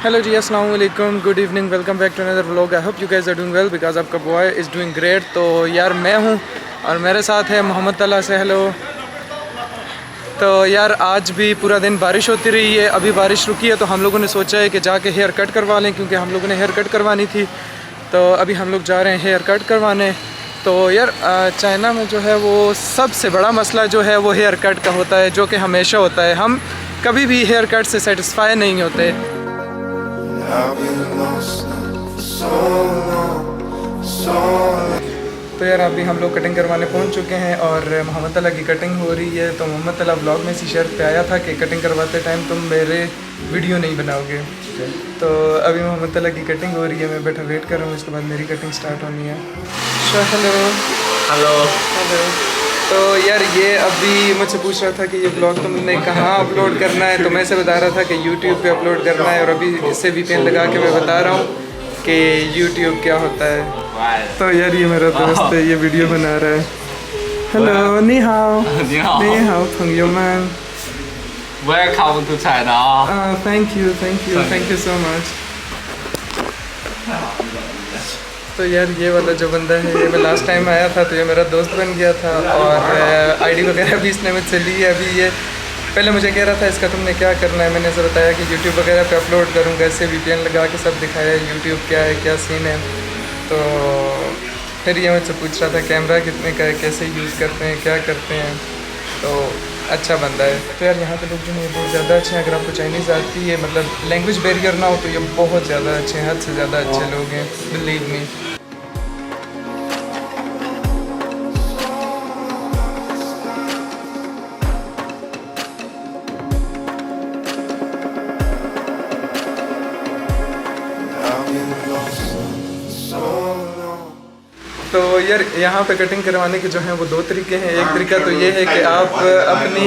Hello जी, अस्सलाम वालेकुम, good evening, welcome back to another vlog. I hope you guys are doing well because आपका boy is doing great. तो यार मैं हूँ और मेरे साथ है मोहम्मद तला से हेलो। तो यार आज भी पूरा दिन बारिश होती रही है, अभी बारिश रुकी है तो हम लोगों ने सोचा है कि जाके हेयर कट करवा लें, क्योंकि हम लोगों ने हेयर कट करवानी थी। तो अभी हम लोग जा रहे हैं हेयर कट करवाने। तो यार चाइना में जो है वो सबसे बड़ा मसला जो है वो हेयर कट का होता है, जो कि हमेशा होता है। हम कभी भी हेयर कट से सेटिस्फाई नहीं होते। तो यार अभी हम लोग कटिंग करवाने पहुंच चुके हैं और मोहम्मद तला की कटिंग हो रही है। तो मोहम्मद तला व्लॉग में इसी शर्त पे आया था कि कटिंग करवाते टाइम तुम मेरे वीडियो नहीं बनाओगे। तो अभी मोहम्मद तला की कटिंग हो रही है, मैं बैठा वेट कर रहा हूँ, इसके बाद मेरी कटिंग स्टार्ट होनी है। Hello hello hello. तो यार ये अभी मुझसे पूछ रहा था कि ये ब्लॉग तुमने कहाँ अपलोड करना है, तो मैं से बता रहा था कि यूट्यूब पे अपलोड करना है। और अभी इससे VPN लगा के मैं बता रहा हूँ कि यूट्यूब क्या होता है। तो यार ये मेरा दोस्त है, ये वीडियो बना रहा है। हेलो, नी हाओ। नी हाओ, भंगियो man. Welcome to China. Thank you so much. तो यार ये वाला जो बंदा है, ये मैं लास्ट टाइम आया था तो ये मेरा दोस्त बन गया था और आईडी वगैरह भी इसने मुझसे ली है। अभी ये पहले मुझे कह रहा था इसका तुमने क्या करना है, मैंने इसे बताया कि यूट्यूब वगैरह पे अपलोड करूँगा, इससे VPN लगा के सब दिखाया यूट्यूब क्या है, क्या सीन है। तो फिर ये मुझसे पूछ रहा था कैमरा कितने का है, कैसे यूज़ करते हैं, क्या करते हैं। तो अच्छा बंदा है। तो यार यहाँ पे लोग जो हैं बहुत ज़्यादा अच्छे हैं। अगर आपको चाइनीज़ आती है, मतलब लैंग्वेज बैरियर ना हो, तो ये बहुत ज़्यादा अच्छे हैं, हद से ज़्यादा अच्छे लोग हैं, बिलीव मी। तो यार यहाँ पे कटिंग करवाने के जो हैं वो दो तरीके हैं। एक तरीका तो ये है कि आप अपनी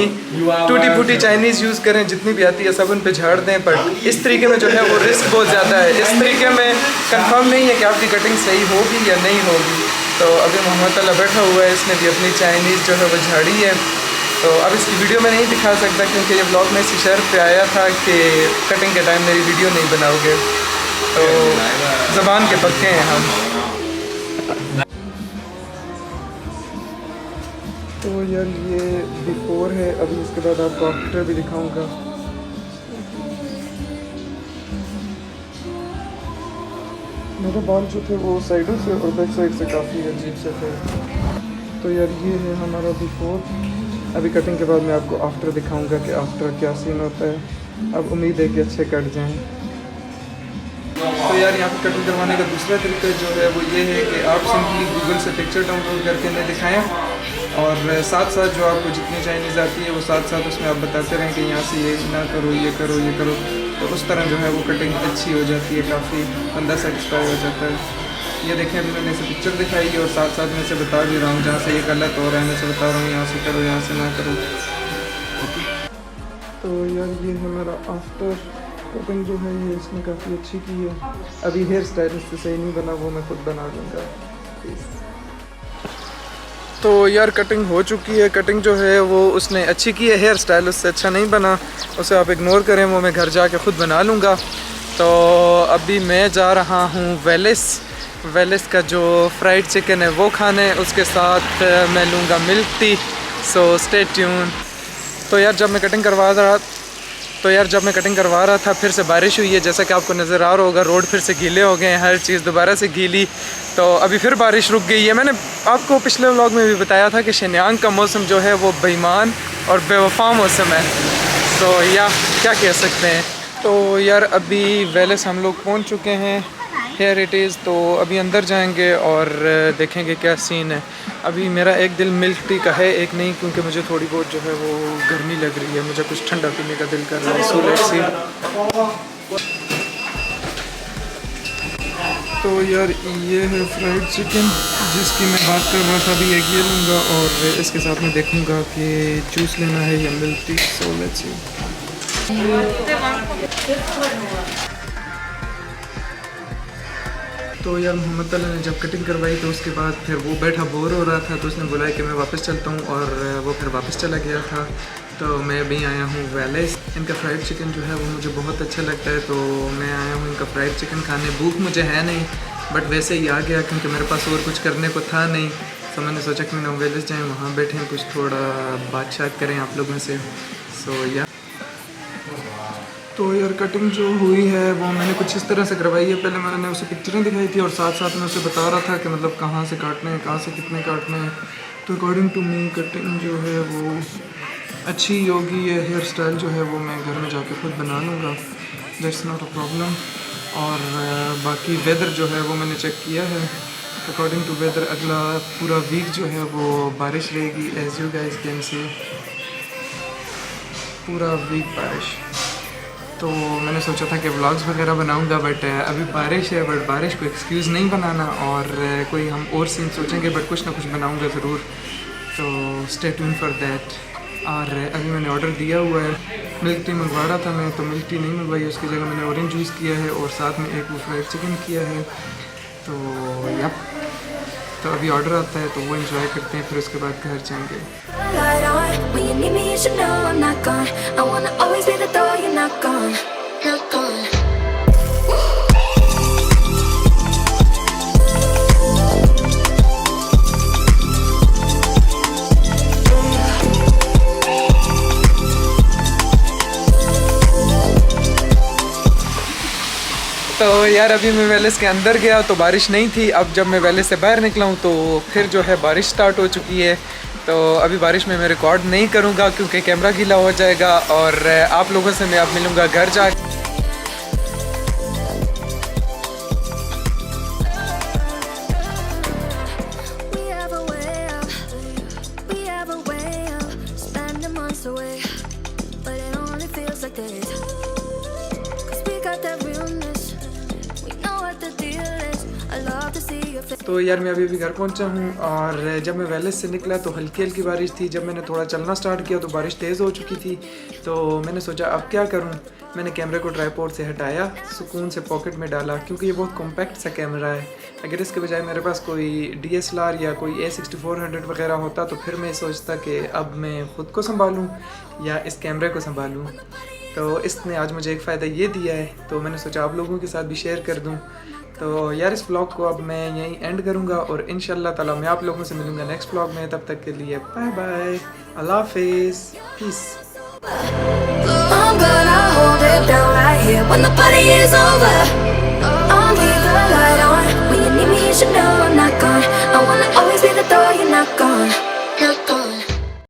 टूटी फूटी चाइनीज़ यूज़ करें, जितनी भी आती है सब उन पे झाड़ दें। पर इस तरीके में जो है वो रिस्क बहुत ज़्यादा है। इस तरीके में कंफर्म नहीं है कि आपकी कटिंग सही होगी या नहीं होगी। तो अभी मोहम्मद तला बैठा हुआ है, इसने भी अपनी चाइनीज़ जो है वो झाड़ी है। तो अब इसकी वीडियो में नहीं दिखा सकता क्योंकि ये ब्लॉग में इसी शर्त पे आया था कि कटिंग के टाइम मेरी वीडियो नहीं बनाओगे। तो ज़बान के पक्के हैं हम। तो यार ये बिफोर है, अभी इसके बाद आपको आफ्टर भी दिखाऊंगा। मेरे बाल जो थे वो साइडों से और बैक साइड से काफ़ी अजीब से थे। तो यार ये है हमारा बिफोर। अभी कटिंग के बाद मैं आपको आफ्टर दिखाऊंगा कि आफ्टर क्या सीन होता है। अब उम्मीद है कि अच्छे कट जाएं। तो यार यहाँ पे कटिंग करवाने का दूसरा तरीका जो है वो ये है कि आप सिंपली गूगल से पिक्चर डाउनलोड करके इन्हें दिखाएं और साथ साथ जो आपको जितनी चाइनीज़ आती है वो साथ साथ उसमें आप बताते रहें कि यहाँ से ये ना करो, ये करो, ये करो। तो उस तरह जो है वो कटिंग अच्छी हो जाती है, काफ़ी बंदा सेटिस्फाई हो जाता है। ये देखें अभी मैंने इसे पिक्चर दिखाई है और साथ साथ मैं इसे बता भी रहा हूँ जहाँ से ये गलत हो रहा है, मैं इसे बता रहा हूँ यहाँ से करो, यहाँ से ना करो। तो यार ये है मेरा आफ्टर। कटिंग जो है ये इसने काफ़ी अच्छी की है। अभी हेयर स्टाइलिस्ट से सही नहीं बना, वो मैं खुद बना दूँगा। तो यार कटिंग हो चुकी है। कटिंग जो है वो उसने अच्छी की है, हेयर स्टाइल उससे अच्छा नहीं बना, उसे आप इग्नोर करें, वो मैं घर जाके ख़ुद बना लूँगा। तो अभी मैं जा रहा हूँ वेलिस का जो फ्राइड चिकन है वो खाने, उसके साथ मैं लूँगा milk tea. So stay tune. तो यार जब मैं कटिंग करवा रहा था फिर से बारिश हुई है, जैसा कि आपको नज़र आ रहा होगा। रोड फिर से गीले हो गए हैं, हर चीज़ दोबारा से गीली। तो अभी फिर बारिश रुक गई है। मैंने आपको पिछले व्लॉग में भी बताया था कि शिन्यांग का मौसम जो है वो बेईमान और बेवफा मौसम है। तो या क्या कह सकते हैं। तो यार अभी वेलिस हम लोग पहुंच चुके हैं, हेयर इट इज़। तो अभी अंदर जाएंगे और देखेंगे क्या सीन है। अभी मेरा एक दिल मिल्क टी का है, एक नहीं, क्योंकि मुझे थोड़ी बहुत जो है वो गर्मी लग रही है, मुझे कुछ ठंडा पीने का दिल कर रहा है। So let's see. तो यार ये है फ्राइड चिकन जिसकी मैं बात कर रहा था, अभी एक ये लूँगा और इसके साथ में देखूँगा कि जूस लेना है या milk tea. So let's see. तो यार मोहम्मद तला ने जब कटिंग करवाई तो उसके बाद फिर वो बैठा बोर हो रहा था, तो उसने बुलाया कि मैं वापस चलता हूँ और वो फिर वापस चला गया था। तो मैं अभी आया हूँ वेलेस। इनका फ्राइड चिकन जो है वो मुझे बहुत अच्छा लगता है, तो मैं आया हूँ इनका फ्राइड चिकन खाने। भूख मुझे है नहीं, बट वैसे ही आ गया क्योंकि मेरे पास और कुछ करने को था नहीं। तो मैंने सोचा कि मैं वेलेस जाएँ, वहाँ बैठें, कुछ थोड़ा बातचीत करें आप लोगों से। सो या तो यार कटिंग जो हुई है वो मैंने कुछ इस तरह से करवाई है। पहले मैंने उसे पिक्चरें दिखाई थी और साथ साथ में उसे बता रहा था कि मतलब कहाँ से काटने हैं, कहाँ से कितने काटने हैं। तो अकॉर्डिंग टू मी कटिंग जो है वो अच्छी होगी। ये हेयर स्टाइल जो है वो मैं घर में जाके खुद बना लूँगा, दैट्स नॉट अ प्रॉब्लम। और बाकी वेदर जो है वो मैंने चेक किया है। अकॉर्डिंग टू वेदर अगला पूरा वीक जो है वो बारिश रहेगी, as you guys can see, पूरा वीक बारिश। तो मैंने सोचा था कि व्लॉग्स वगैरह बनाऊंगा, बट अभी बारिश है। बट बारिश को एक्सक्यूज़ नहीं बनाना, और कोई हम और सीन सोचेंगे, बट कुछ ना कुछ बनाऊंगा ज़रूर। तो स्टे ट्यून फॉर दैट। और अभी मैंने ऑर्डर दिया हुआ है, मिल्क टी मंगवा रहा था मैं, तो मिल्क टी नहीं मंगवाई, उसकी जगह मैंने ऑरेंज जूस किया है और साथ में एक वो फ्राइड चिकन किया है। तो यप, तो अभी ऑर्डर आता है तो वो एंजॉय करते हैं, फिर उसके बाद घर जाएंगे। Light on, when you need me, you should know I'm not gone. I wanna always be there though you're not gone, not gone. तो यार अभी मैं वेलेस के अंदर गया तो बारिश नहीं थी। अब जब मैं वेलेस से बाहर निकला हूँ तो फिर जो है बारिश स्टार्ट हो चुकी है। तो अभी बारिश में मैं रिकॉर्ड नहीं करूँगा क्योंकि कैमरा गीला हो जाएगा, और आप लोगों से मैं अब मिलूँगा घर जा। We have a way of spending months away, but it only feels like days. 'Cause we got that realness, we know what the deal is. I love to see your face. तो यार मैं अभी घर पहुंचा हूँ, और जब मैं वेलेस से निकला तो हल्की हल्की बारिश थी। जब मैंने थोड़ा चलना स्टार्ट किया तो बारिश तेज़ हो चुकी थी। तो मैंने सोचा अब क्या करूँ, मैंने कैमरे को ट्राइपॉड से हटाया, सुकून से पॉकेट में डाला, क्योंकि ये बहुत कॉम्पैक्ट सा कैमरा है। अगर इसके बजाय मेरे पास कोई DSLR या कोई A6400 वगैरह होता तो फिर मैं सोचता कि अब मैं ख़ुद को संभालूँ या इस कैमरे को संभालूँ। तो इसने आज मुझे एक फ़ायदा ये दिया है, तो मैंने सोचा आप लोगों के साथ भी शेयर कर दूँ। तो यार इस व्लॉग को अब मैं यहीं एंड करूँगा, और इंशाल्लाह ताला मैं आप लोगों से मिलूँगा नेक्स्ट व्लॉग में। तब तक के लिए बाय बाय, अल्लाह हाफिज़, piece. I'm gonna hold it down right here when the party is over. I'll leave the light on. When you need me, you should know I'm not gone. I wanna always be there though you're not gone.